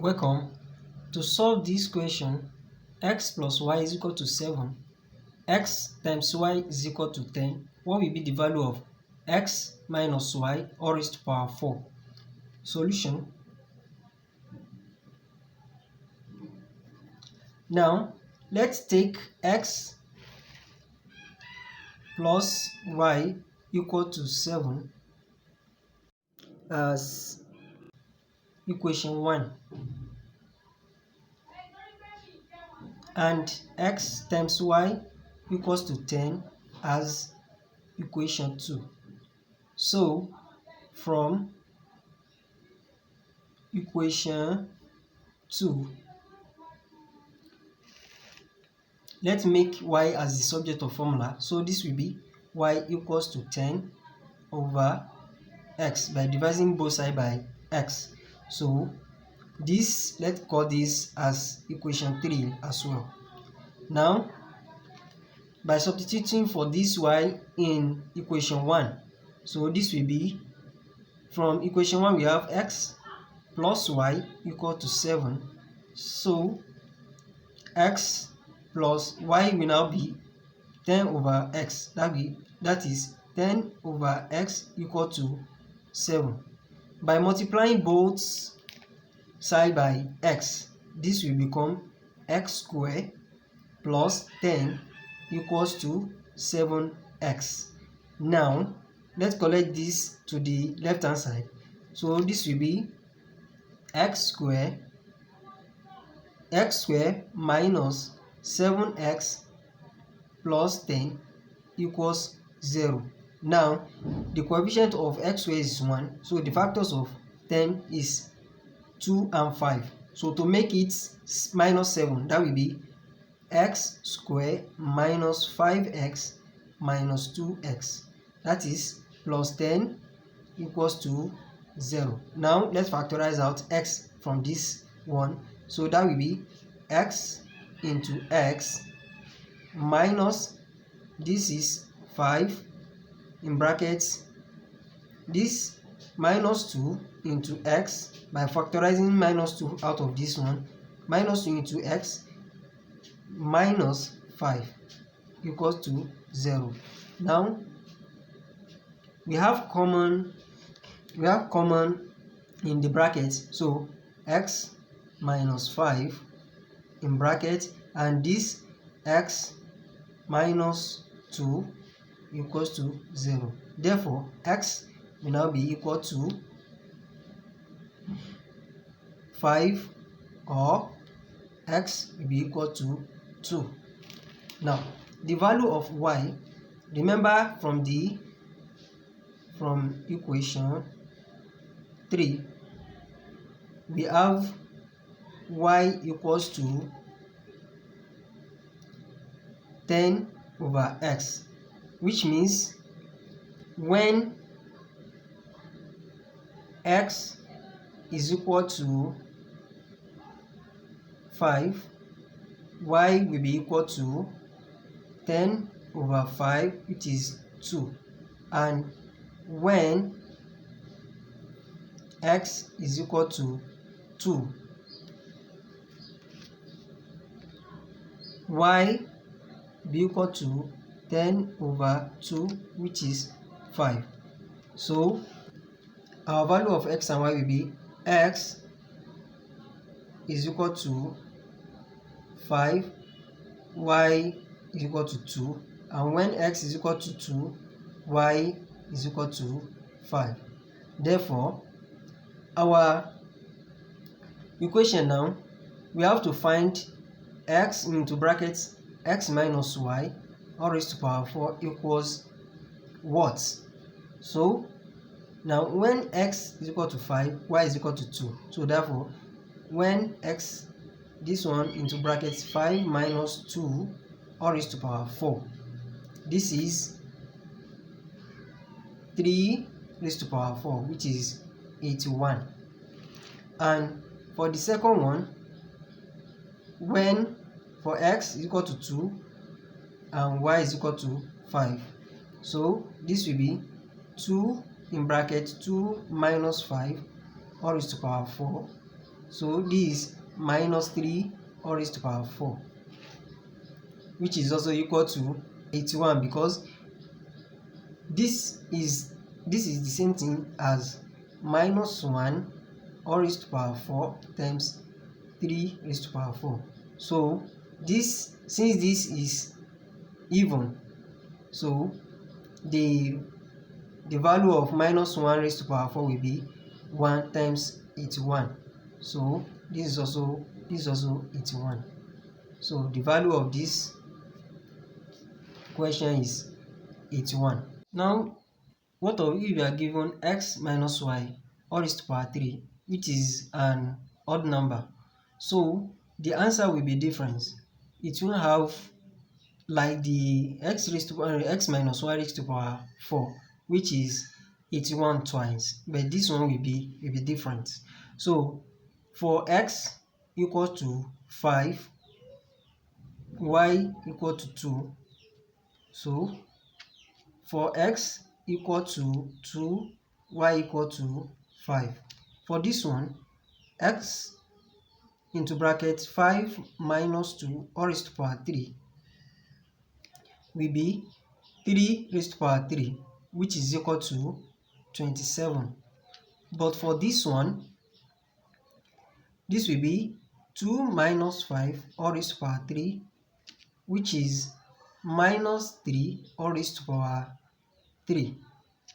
Welcome. To solve this question, x plus y is equal to 7, x times y is equal to 10. What will be the value of x minus y all raised to power 4? Solution. Now, let's take x plus y equal to 7 as equation 1. And x times y equals to 10 as equation 2. So, from equation 2, let's make y as the subject of formula. So this will be y equals to 10 over x by dividing both sides by x. So this, let's call this as equation 3 as well. Now, by substituting for this y in equation 1, so this will be, from equation 1 we have x plus y equal to 7. So x plus y will now be 10 over x. That is 10 over x equal to 7. By multiplying both sides by x, this will become x squared plus 10 equals to 7x. Now, let's collect this to the left hand side. So this will be x squared minus 7x plus 10 equals 0. Now, the coefficient of x squared is 1, so the factors of 10 is 2 and 5. So to make it minus 7, that will be x squared minus 5x minus 2x. That is plus 10 equals to 0. Now, let's factorize out x from this one. So that will be x into x minus, this is 5 in brackets, this minus 2 into x, by factorizing minus 2 out of this one, minus 2 into x minus 5 equals to 0. Now, we have common in the brackets, so x minus 5 in bracket, and this x minus 2 equals to 0. Therefore, x will now be equal to 5, or x will be equal to 2. Now, the value of y, remember from equation 3, we have y equals to 10 over x, which means when x is equal to 5, y will be equal to 10 over 5, which is 2. And when x is equal to 2, y be equal to 10 over 2, which is 5. So our value of x and y will be x is equal to 5, y is equal to 2, and when x is equal to 2, y is equal to 5. Therefore, our equation now, we have to find x into brackets x minus y all raised to power 4 equals what? So now when x is equal to 5, y is equal to 2. So therefore, when x, this one into brackets 5 minus 2 all raised to power 4, this is 3 raised to power 4, which is 81. And for the second one, when for x is equal to 2 and y is equal to 5, so this will be 2 in bracket 2 minus 5 all raised to power 4 So this is minus 3 all raised to power 4, which is also equal to 81, because this is the same thing as minus 1 all raised to power 4 times 3 raised to power 4. So this, since this is even, so the value of minus 1 raised to power 4 will be 1 times 81. So this is also 81. So the value of this question is 81. Now, what of if you are given x minus y all raised to power 3, which is an odd number? So the answer will be different. It will have like the x minus y raised to power 4, which is 81 twice, but this one will be different. So for x equal to 5, y equal to 2, so for x equal to 2, y equal to 5. For this one, x into bracket 5 minus 2 all raised to power 3 will be 3 raised to power 3, which is equal to 27. But for this one, this will be 2 minus 5 all raised to power 3, which is minus 3 all raised to power 3.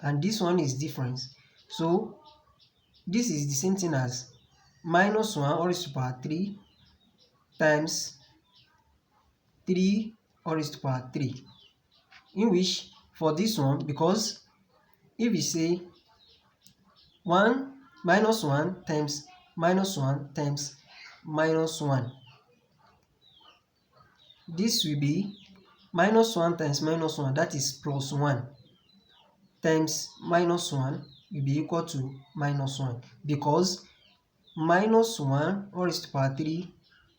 And this one is different. So this is the same thing as minus 1 all raised to power 3 times 3 all raised to power 3. In which, for this one, because if we say 1 minus 1 times minus 1 times minus 1, this will be minus 1 times minus 1, that is plus 1, times minus 1 will be equal to minus 1, because minus 1 all raised to power 3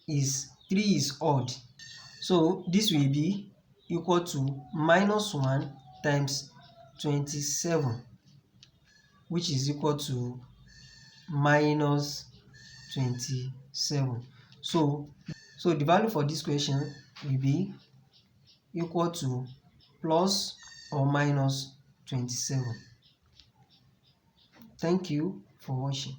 is 3 is odd. So this will be equal to minus 1 times 27, which is equal to minus 27. So the value for this question will be equal to plus or minus 27. Thank you for watching.